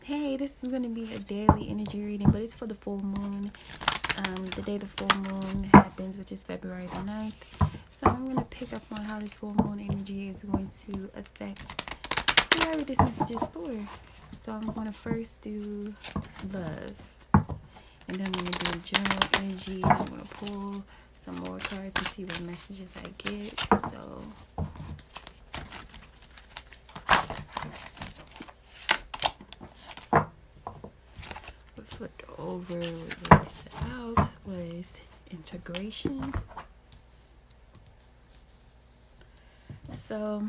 Hey, this is going to be a daily energy reading, but it's for the full moon. The day the full moon happens, which is February the 9th. So I'm going to pick up on how this full moon energy is going to affect whoever this message is for. So I'm going to first do love. And then I'm going to do general energy. And I'm going to pull some more cards and see what messages I get. So what flipped over, what really set out was integration. So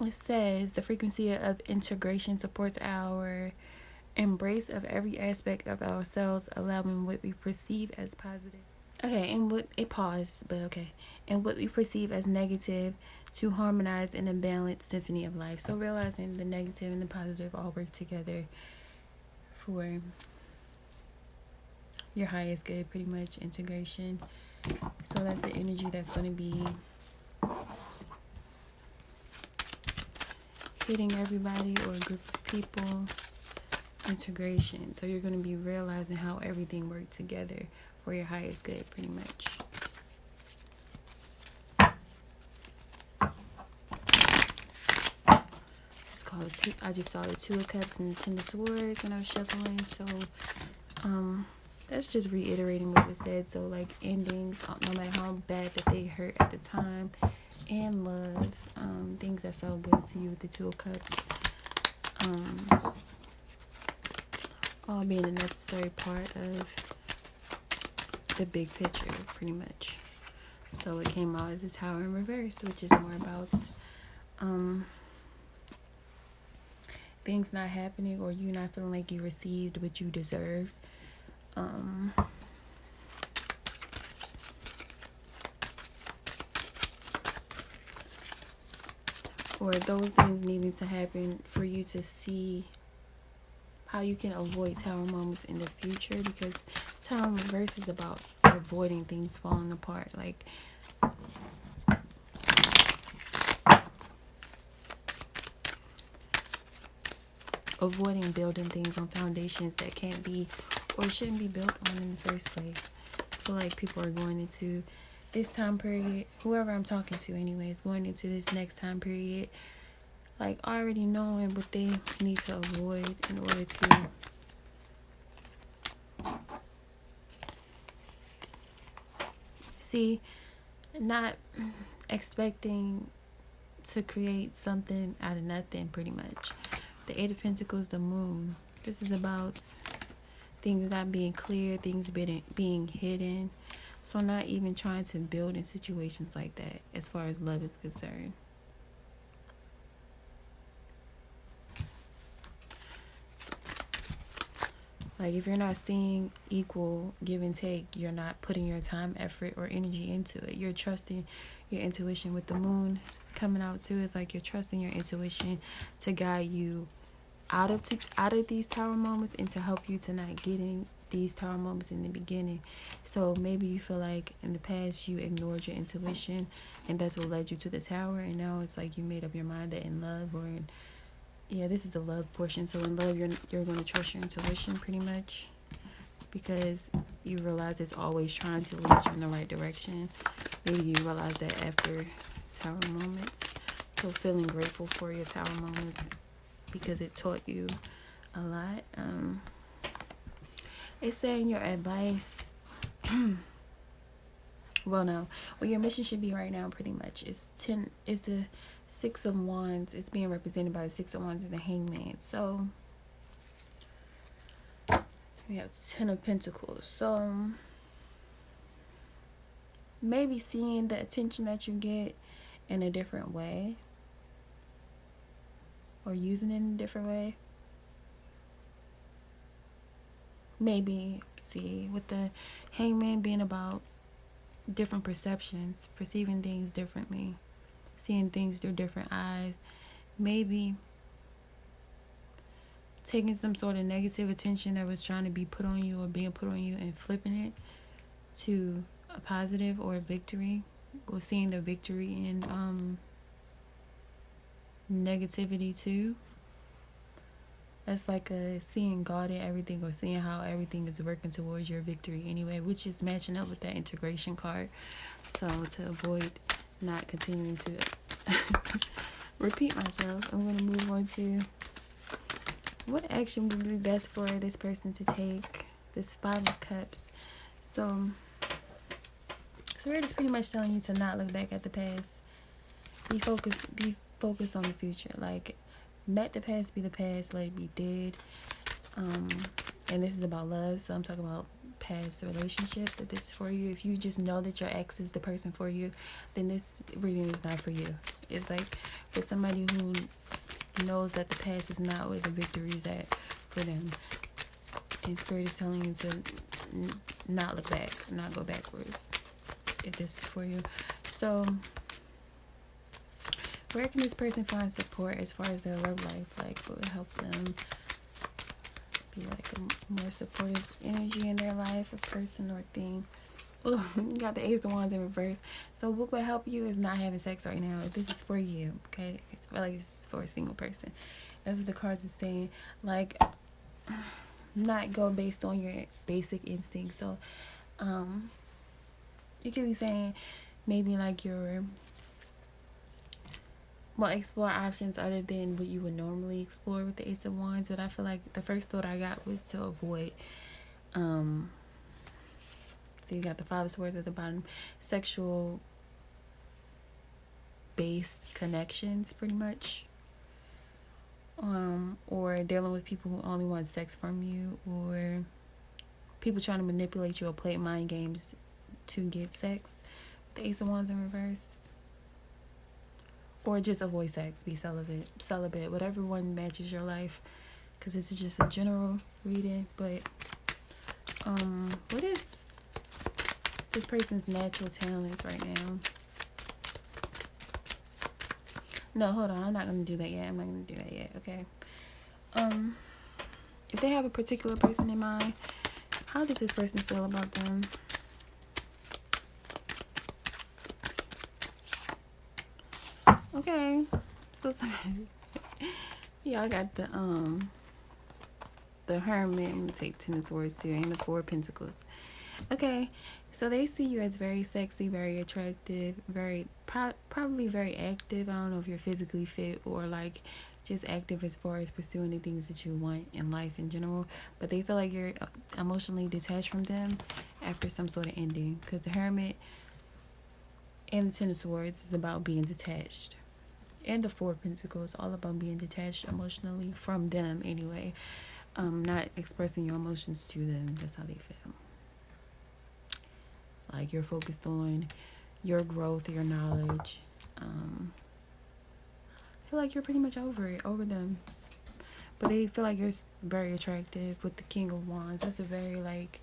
it says the frequency of integration supports our embrace of every aspect of ourselves, allowing what we perceive as positive. Okay, and what it paused, but okay. And what we perceive as negative to harmonize in a balanced symphony of life. So realizing the negative and the positive all work together for your highest good, pretty much, integration. So that's the energy that's going to be hitting everybody or a group of people. Integration. So you're going to be realizing how everything works together for your highest good, pretty much. I just saw the Two of Cups and the Ten of Swords when I was shuffling. So that's just reiterating what was said. So like endings, no matter how bad that they hurt at the time, and love, things that felt good to you with the Two of Cups, all being a necessary part of the big picture, pretty much. So it came out as a Tower in reverse, which is more about things not happening or you not feeling like you received what you deserved. Or those things needing to happen for you to see how you can avoid Tower moments in the future, because Tower in reverse is about avoiding things falling apart, like avoiding building things on foundations that can't be or shouldn't be built on in the first place. I feel like people are going into this time period, whoever I'm talking to anyway, is going into this next time period like already knowing what they need to avoid in order to see, not expecting to create something out of nothing, pretty much. The Eight of Pentacles, the Moon. This is about things not being clear, things being hidden. So not even trying to build in situations like that as far as love is concerned. Like if you're not seeing equal give and take, you're not putting your time, effort, or energy into it. You're trusting your intuition. With the Moon coming out too, it's like you're trusting your intuition to guide you out of these Tower moments and to help you to not getting these Tower moments in the beginning. So maybe you feel like in the past you ignored your intuition and that's what led you to the Tower, and now it's like you made up your mind that in love, or in, yeah, this is the love portion. So in love, you're going to trust your intuition pretty much, because you realize it's always trying to lead you in the right direction. Maybe you realize that after Tower moments. So feeling grateful for your Tower moments because it taught you a lot. It's saying your advice well, no, what your mission should be right now pretty much is the Six of Wands. It's being represented by the Six of Wands and the Hangman. So we have the Ten of Pentacles. So maybe seeing the attention that you get in a different way, or using it in a different way. Maybe, see, with the Hangman being about different perceptions, perceiving things differently, seeing things through different eyes. Maybe taking some sort of negative attention that was trying to be put on you or being put on you and flipping it to a positive or a victory, or seeing the victory in negativity too. That's like a seeing God in everything, or seeing how everything is working towards your victory anyway, which is matching up with that integration card. So to avoid not continuing to repeat myself, I'm going to move on to what action would be best for this person to take. This 5 of Cups. So Spirit is pretty much telling you to not look back at the past. Be focused on the future. Like, let the past be the past, let it be dead. And this is about love, so I'm talking about past relationships. If this is for you, if you just know that your ex is the person for you, then this reading is not for you. It's like for somebody who knows that the past is not where the victory is at for them. And Spirit is telling you to not look back, not go backwards, if this is for you. So where can this person find support as far as their love life? Like, what would help them be like a more supportive energy in their life, a person or thing? Ooh, you got the Ace of Wands in reverse. So what would help you is not having sex right now. If this is for you, okay? It's like it's for a single person. That's what the cards are saying. Like, not go based on your basic instincts. So you could be saying maybe like explore options other than what you would normally explore with the Ace of Wands. But I feel like the first thought I got was to avoid so you got the 5 of Swords at the bottom, sexual based connections pretty much, or dealing with people who only want sex from you, or people trying to manipulate you or play mind games to get sex, the Ace of Wands in reverse. Or just avoid sex, be celibate, whatever one matches your life, because this is just a general reading. But what is this person's natural talents right now? No, hold on, I'm not going to do that yet. Okay. If they have a particular person in mind, how does this person feel about them? Okay, so y'all got the Hermit. I'm gonna take 10 of Swords too, and the 4 of Pentacles. Okay, so they see you as very sexy, very attractive, very probably very active. I don't know if you're physically fit or like just active as far as pursuing the things that you want in life in general. But they feel like you're emotionally detached from them after some sort of ending, because the Hermit and the 10 of Swords is about being detached. And the 4 of Pentacles, all about being detached emotionally from them anyway. Not expressing your emotions to them. That's how they feel. Like, you're focused on your growth, your knowledge. I feel like you're pretty much over them. But they feel like you're very attractive with the King of Wands. That's a very, like,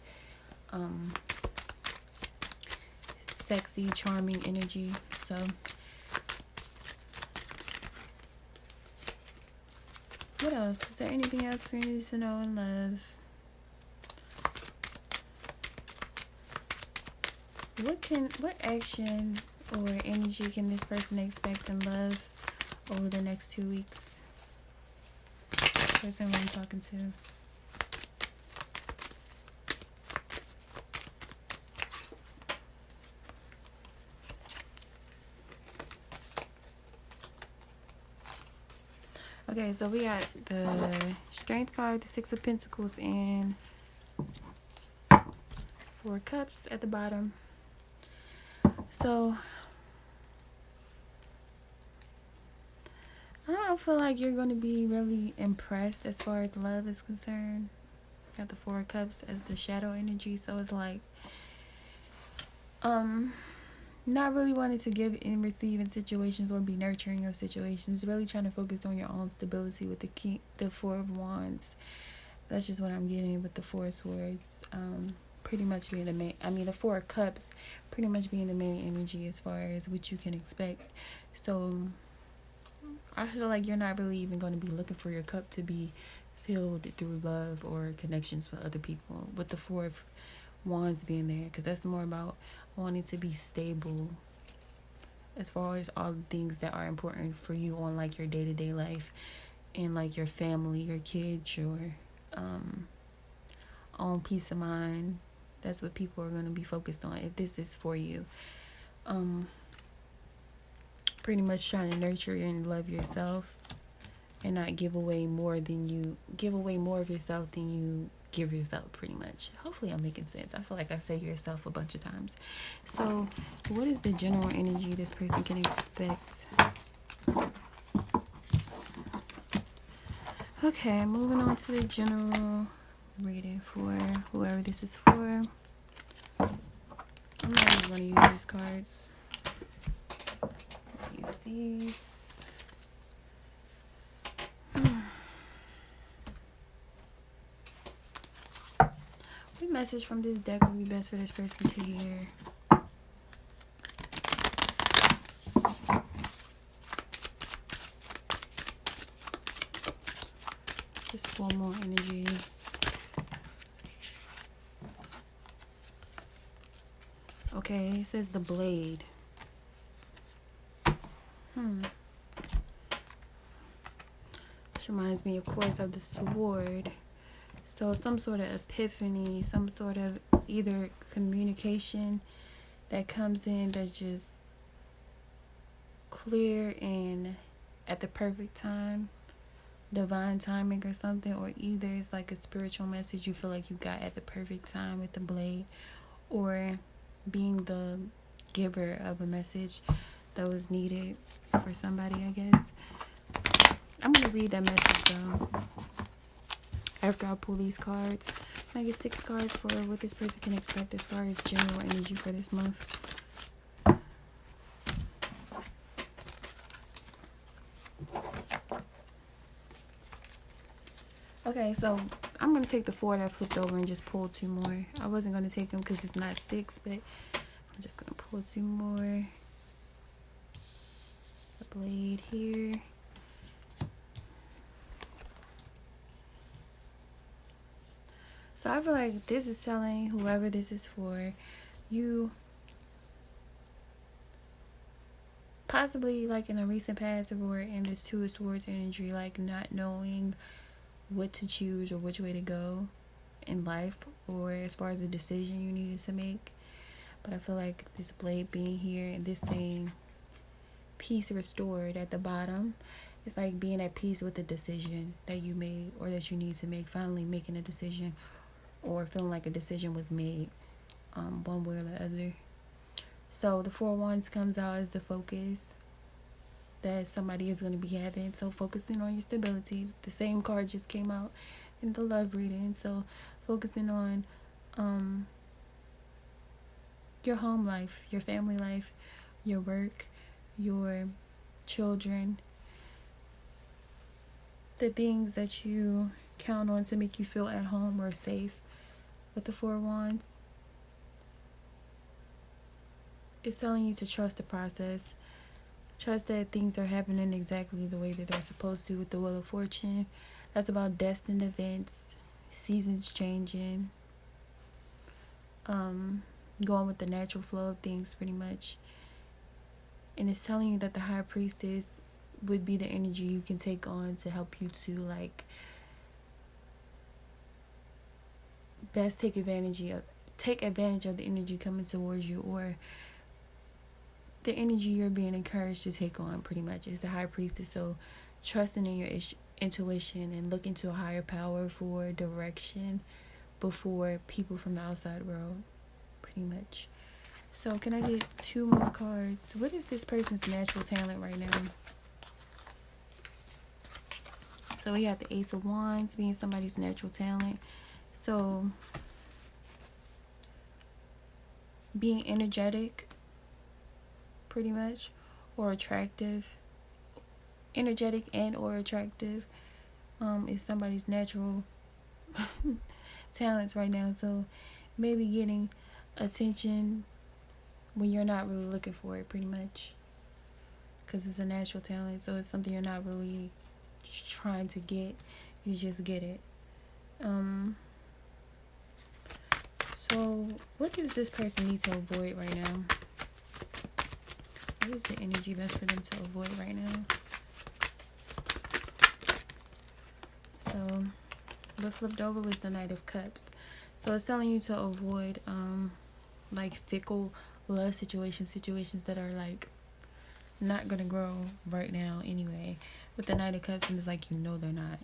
sexy, charming energy. So what else? Is there anything else we need to know in love? What action or energy can this person expect in love over the next 2 weeks? Person I'm talking to. Okay, so we got the Strength card, the 6 of Pentacles, and 4 Cups at the bottom. So I don't feel like you're going to be really impressed as far as love is concerned. Got the 4 Cups as the shadow energy, so it's like not really wanting to give and receive in situations or be nurturing your situations. Really trying to focus on your own stability with the 4 of Wands. That's just what I'm getting with the 4 of Swords. Pretty much being the main. The 4 of Cups pretty much being the main energy as far as what you can expect. So I feel like you're not really even going to be looking for your cup to be filled through love or connections with other people, with the 4 of Wands being there, because that's more about wanting to be stable as far as all the things that are important for you on like your day-to-day life. in like your family, your kids, your own peace of mind. That's what people are going to be focused on if this is for you. Pretty much trying to nurture and love yourself and not give away more of yourself than you give yourself, pretty much. Hopefully I'm making sense. I feel like I say yourself a bunch of times. So what is the general energy this person can expect? Okay, moving on to the general reading for whoever this is for. I'm not even going to use these cards. Use these. What message from this deck would be best for this person to hear? Just full moon energy. Okay, it says the blade. Which reminds me, of course, of the sword. So some sort of epiphany, some sort of either communication that comes in that's just clear and at the perfect time, divine timing or something, or either it's like a spiritual message you feel like you got at the perfect time with the blade, or being the giver of a message that was needed for somebody, I guess. I'm going to read that message though after I pull these cards. I get 6 cards for what this person can expect as far as general energy for this month. Okay, so I'm going to take the 4 that flipped over and just pull 2 more. I wasn't going to take them because it's not 6, but I'm just going to pull 2 more. The blade here. So I feel like this is telling whoever this is for, you possibly like in a recent past or in this 2 of Swords energy, like not knowing what to choose or which way to go in life, or as far as a decision you needed to make. But I feel like this blade being here and this saying peace restored at the bottom, it's like being at peace with the decision that you made or that you need to make, finally making a decision, or feeling like a decision was made, one way or the other. So the 4 Wands comes out as the focus that somebody is going to be having. So focusing on your stability. The same card just came out in the love reading. So focusing on your home life, your family life, your work, your children, the things that you count on to make you feel at home or safe. With the 4 Wands, it's telling you to trust the process. Trust that things are happening exactly the way that they're supposed to. With the Wheel of Fortune, that's about destined events, seasons changing, going with the natural flow of things, pretty much. And it's telling you that the High Priestess would be the energy you can take on to help you to like best take advantage of the energy coming towards you, or the energy you're being encouraged to take on, pretty much, is the High Priestess. So trusting in your intuition and looking to a higher power for direction before people from the outside world, pretty much. So can I get 2 more cards? What is this person's natural talent right now? So we have the Ace of Wands being somebody's natural talent. So being energetic, pretty much, or attractive. Energetic and or attractive is somebody's natural talents right now. So maybe getting attention when you're not really looking for it, pretty much, because it's a natural talent. So it's something you're not really trying to get, you just get it. So what does this person need to avoid right now? What is the energy best for them to avoid right now? what flipped over was the Knight of Cups. So it's telling you to avoid like fickle love situations that are like not gonna grow right now anyway. With the Knight of Cups, and it's like, you know, they're not,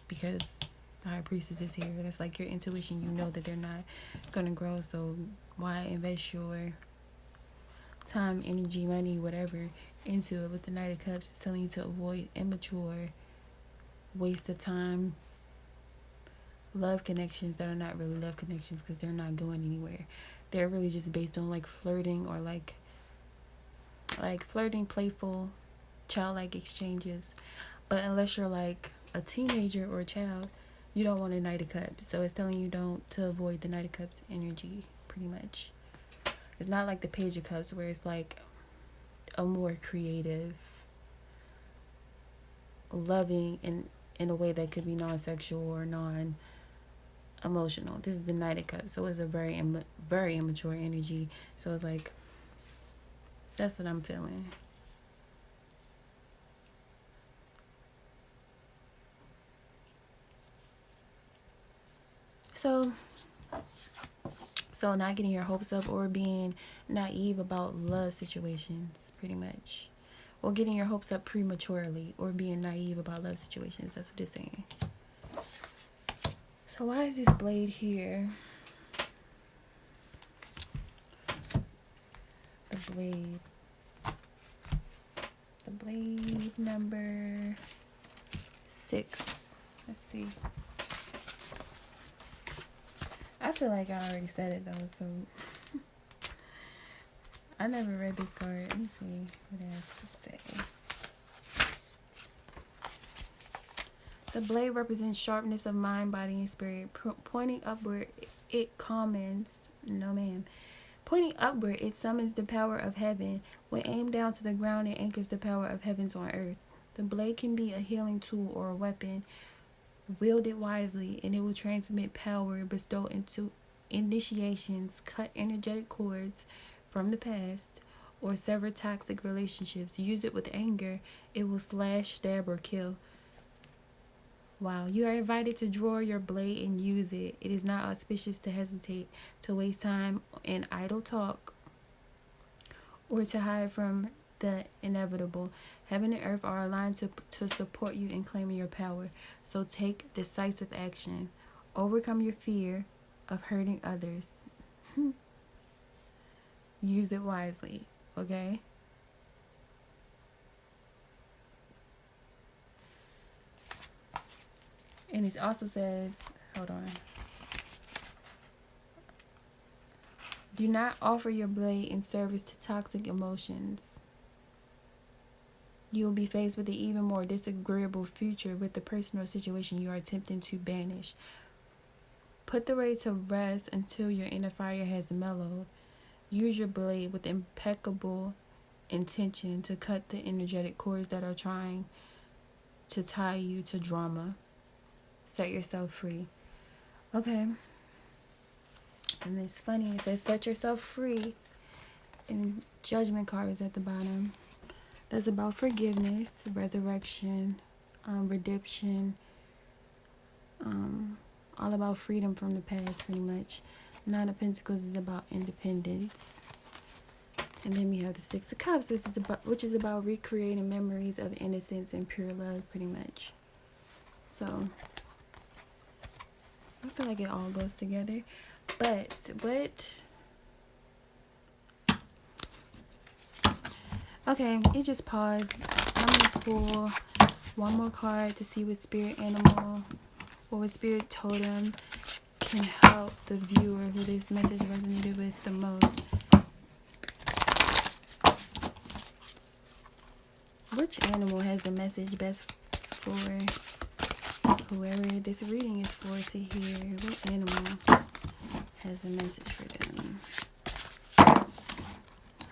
because the High Priestess is here. That's like your intuition, you know that they're not gonna grow, so why invest your time, energy, money, whatever into it? With the Knight of Cups, it's telling you to avoid immature, waste of time, love connections that are not really love connections, because they're not going anywhere. They're really just based on like flirting, or like flirting, playful, childlike exchanges. But unless you're like a teenager or a child, you don't want a Knight of Cups. So it's telling you to avoid the Knight of Cups energy, pretty much. It's not like the Page of Cups, where it's like a more creative, loving, in a way that could be non-sexual or non-emotional. This is the Knight of Cups, so it's a very immature energy. So it's like, that's what I'm feeling. So not getting your hopes up, or being naive about love situations, pretty much. Or getting your hopes up prematurely, or being naive about love situations. That's what it's saying. So why is this blade here? The blade number 6. Let's see. I feel like I already said it though, so I never read this card. Let me see what it has to say. The blade represents sharpness of mind, body, and spirit. Pointing upward, it comments, no ma'am. Pointing upward, it summons the power of heaven. When aimed down to the ground, it anchors the power of heavens on earth. The blade can be a healing tool or a weapon. Wield it wisely, and it will transmit power, bestow into initiations, cut energetic cords from the past, or sever toxic relationships. Use it with anger. It will slash, stab, or kill. Wow. You are invited to draw your blade and use it. It is not auspicious to hesitate, to waste time in idle talk, or to hide from the inevitable. Heaven and earth are aligned to support you in claiming your power. So take decisive action. Overcome your fear of hurting others. Use it wisely, okay? And it also says, hold on. Do not offer your blade in service to toxic emotions. You will be faced with an even more disagreeable future with the personal situation you are attempting to banish. Put the blade to rest until your inner fire has mellowed. Use your blade with impeccable intention to cut the energetic cords that are trying to tie you to drama. Set yourself free. Okay. And it's funny, it says set yourself free. And Judgment card is at the bottom. That's about forgiveness, resurrection, redemption, all about freedom from the past, pretty much. Nine of Pentacles is about independence. And then we have the Six of Cups, which is about recreating memories of innocence and pure love, pretty much. So I feel like it all goes together. But okay, it just paused. I'm gonna pull one more card to see what spirit animal or what spirit totem can help the viewer who this message resonated with the most. Which animal has the message best for whoever this reading is for to hear? What animal has a message for them?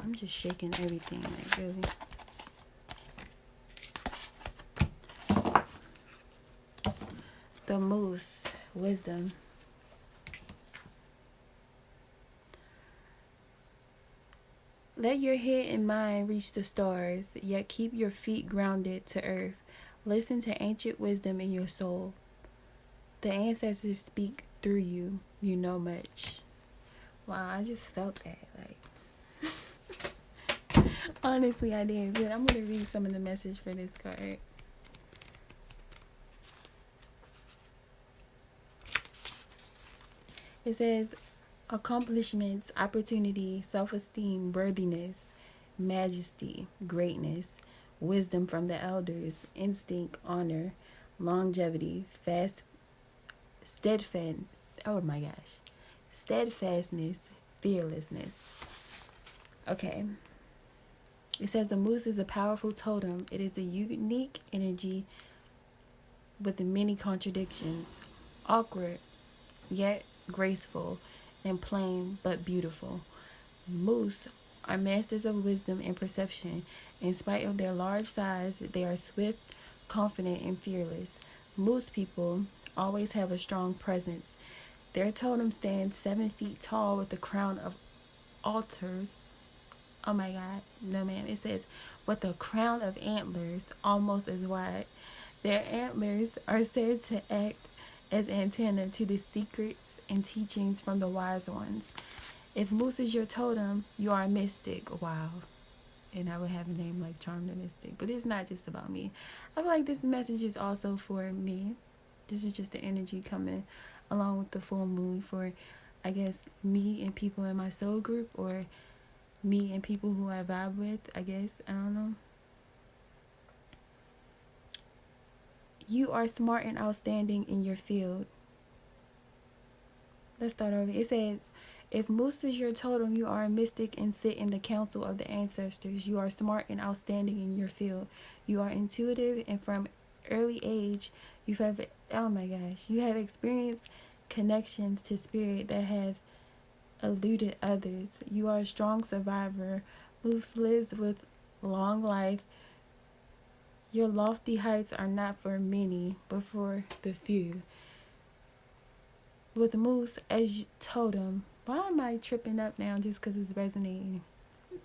I'm just shaking everything, like, really. The Moose, wisdom. Let your head and mind reach the stars, yet keep your feet grounded to earth. Listen to ancient wisdom in your soul. The ancestors speak through you. You know much. Wow, I just felt that. Like, honestly, I did. But I'm going to read some of the message for this card. It says, accomplishments, opportunity, self-esteem, worthiness, majesty, greatness, wisdom from the elders, instinct, honor, longevity, steadfast, oh my gosh, steadfastness, fearlessness. Okay. It says the moose is a powerful totem. It is a unique energy with many contradictions, awkward yet graceful, and plain but beautiful. Moose are masters of wisdom and perception. In spite of their large size, they are swift, confident, and fearless. Moose people always have a strong presence. Their totem stands 7 feet tall with a crown of altars. Oh my God, no man. It says, with a crown of antlers almost as wide. Their antlers are said to act as antenna to the secrets and teachings from the wise ones. If moose is your totem, you are a mystic. Wow. And I would have a name like Charm the Mystic. But it's not just about me. I feel like this message is also for me. This is just the energy coming along with the full moon for, I guess, me and people in my soul group, or me and people who I vibe with, I guess. I don't know. You are smart and outstanding in your field. Let's start over. It says, if moose is your totem, you are a mystic and sit in the council of the ancestors. You are smart and outstanding in your field. You are intuitive, and from early age, you have experienced connections to spirit that have eluded others. You are a strong survivor. Moose lives with long life. Your lofty heights are not for many, but for the few. With moose as totem, why am I tripping up now just because it's resonating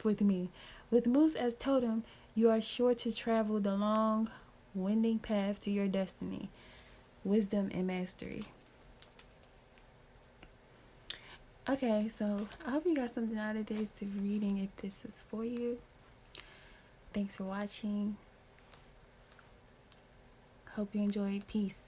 with me? With moose as totem, you are sure to travel the long, winding path to your destiny. Wisdom and mastery. Okay, so I hope you got something out of this reading if this was for you. Thanks for watching. Hope you enjoyed. Peace.